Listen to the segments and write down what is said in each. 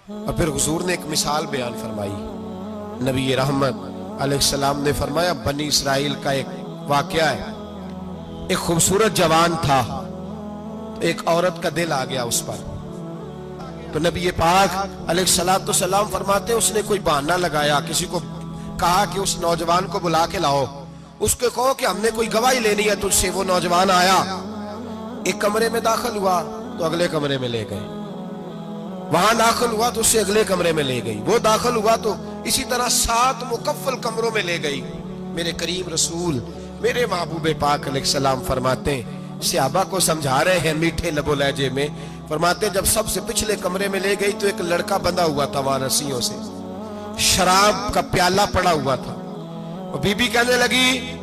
اور پھر حضور نے ایک مثال بیان فرمائی۔ نبی رحمت علیہ السلام نے فرمایا بنی اسرائیل کا ایک واقعہ ہے۔ ایک خوبصورت جوان تھا، ایک عورت کا دل آ گیا اس پر، تو نبی پاک علیہ السلام فرماتے ہیں اس نے کوئی بہانہ لگایا، کسی کو کہا کہ اس نوجوان کو بلا کے لاؤ، اس کو کہو کہ ہم نے کوئی گواہی لینی ہے تجھ سے۔ وہ نوجوان آیا، ایک کمرے میں داخل ہوا تو اگلے کمرے میں لے گئے، وہاں داخل ہوا تو اس سے اگلے کمرے میں لے گئی، وہ داخل ہوا تو اسی طرح 7 مکفل کمروں میں لے گئی۔ میرے کریم رسول میرے محبوب پاک علیہ السلام فرماتے ہیں، صحابہ کو سمجھا رہے ہیں میٹھے لب و لہجے میں، فرماتے ہیں جب سب سے پچھلے کمرے میں لے گئی تو ایک لڑکا بندھا ہوا تھا وہاں رسیوں سے، شراب کا پیالہ پڑا ہوا تھا۔ اور بی بی کہنے لگی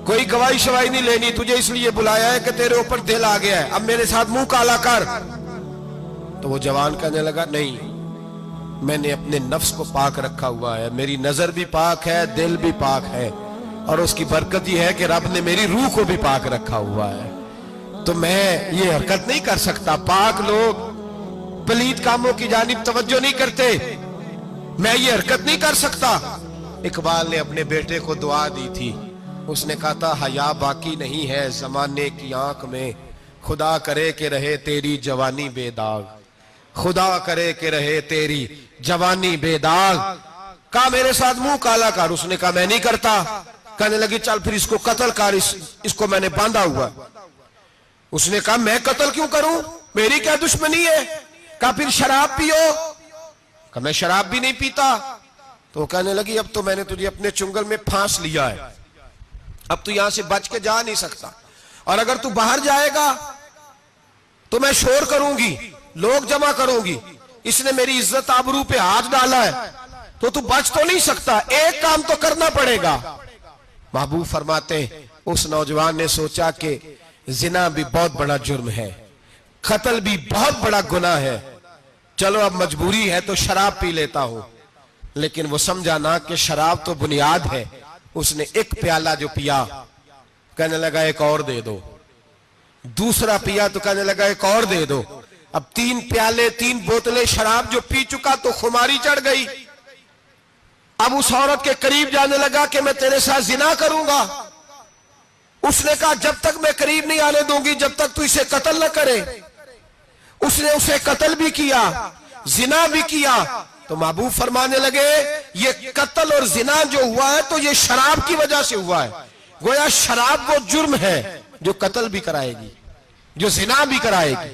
کوئی گواہی شواہی نہیں لینی، تجھے اس لیے بلایا ہے کہ تیرے اوپر دل آ گیا ہے، اب میرے ساتھ منہ کالا کر۔ تو وہ جوان کہنے لگا نہیں، میں نے اپنے نفس کو پاک رکھا ہوا ہے، میری نظر بھی پاک ہے، دل بھی پاک ہے، اور اس کی برکت یہ ہے کہ رب نے میری روح کو بھی پاک رکھا ہوا ہے، تو میں یہ حرکت نہیں کر سکتا۔ پاک لوگ پلید کاموں کی جانب توجہ نہیں کرتے، میں یہ حرکت نہیں کر سکتا۔ اقبال نے اپنے بیٹے کو دعا دی تھی، اس نے کہا تھا حیا باقی نہیں ہے زمانے کی آنکھ میں، خدا کرے کہ رہے تیری جوانی بے داغ، خدا کرے کہ رہے تیری جوانی بے داغ۔ کہا میرے ساتھ منہ کالا کر، اس نے کہا میں نہیں کرتا۔ کہنے لگی چل پھر اس کو قتل کر، اس کو میں نے باندھا ہوا۔ اس نے کہا میں قتل کیوں کروں، میری کیا دشمنی ہے؟ کہا پھر شراب پیو، کہا میں شراب بھی نہیں پیتا۔ تو وہ کہنے لگی اب تو میں نے تجھے اپنے چنگل میں پھانس لیا ہے، اب تو یہاں سے بچ کے جا نہیں سکتا، اور اگر تو باہر جائے گا تو میں شور کروں گی، لوگ جمع کروں گی، اس نے میری عزت آبرو پہ ہاتھ ڈالا ہے، تو بچ تو نہیں سکتا، ایک کام تو کرنا پڑے گا۔ محبوب فرماتے ہیں اس نوجوان نے سوچا کہ زنا بھی بہت بڑا جرم ہے، قتل بھی بہت بڑا گناہ ہے، چلو اب مجبوری ہے تو شراب پی لیتا ہوں۔ لیکن وہ سمجھا نہ کہ شراب تو بنیاد ہے۔ اس نے ایک پیالہ جو پیا، کہنے لگا ایک اور دے دو، دوسرا پیا تو کہنے لگا ایک اور دے دو، اب 3 پیالے 3 بوتلیں شراب جو پی چکا تو خماری چڑھ گئی۔ اب اس عورت کے قریب جانے لگا کہ میں تیرے ساتھ زنا کروں گا۔ اس نے کہا جب تک میں قریب نہیں آنے دوں گی جب تک تو اسے قتل نہ کرے۔ اس نے اسے قتل بھی کیا، زنا بھی کیا۔ تو محبوب فرمانے لگے یہ قتل اور زنا جو ہوا ہے تو یہ شراب کی وجہ سے ہوا ہے، گویا شراب وہ جرم ہے جو قتل بھی کرائے گی، جو زنا بھی کرائے گی۔